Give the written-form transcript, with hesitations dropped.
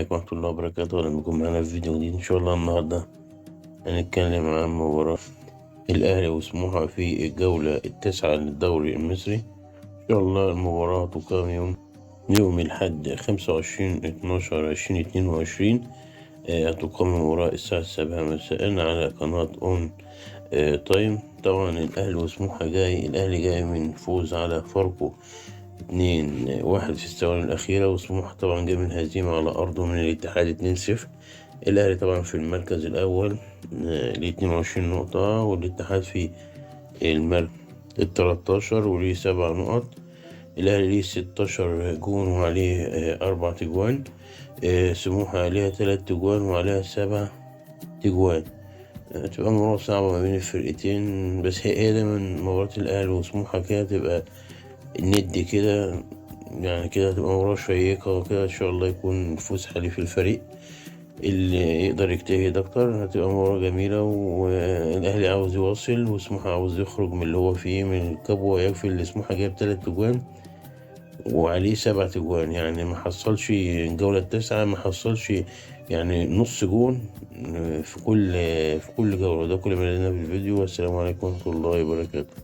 عليكم ورحمة الله وبركاته. أهلا بكم معنا في فيديو جديد إن شاء الله. النهاردة هنتكلم عن مباراة الأهلي وسموحة في الجولة التاسعة للدوري المصري. إن شاء الله المباراة تقام يوم الأحد 25/12/2022. هتقام المباراة الساعة 7 مساء على قناة أون تايم. طبعا الأهلي جاي من فوز على فاركو 2-1 في الثواني الأخيرة، وسموحة طبعا جاي من هزيمة على أرضه من الاتحاد 2-0. الأهلي طبعا في المركز الأول ليه 22 نقطة، والاتحاد في المركز 13 وليه 7 نقط. الأهلي ليه 16 جون وعليه 4 تجوان. سموحة عليها 3 تجوان وعليها 7 تجوان. تبقى مباراة صعبة ما بين الفرقتين، بس هي دايما مباراة الأهلي وسموحة كده تبقى الند كده، يعني كده هتبقى مباراة شيقة وكده. إن شاء الله يكون الفوز حليف الفريق اللي يقدر يجتهد أكتر. هتبقى مباراة جميلة، والأهلي عاوز يواصل وسموحة عاوز يخرج من اللي هو فيه من الكبوة. يكفي اللي سموحة جايب 3 تجوان وعليه 7 تجوان، يعني ما حصلش الجولة التاسعة، ما حصلش يعني نص جون في كل جولة. ده كل ما لدينا في الفيديو، والسلام عليكم ورحمة الله وبركاته.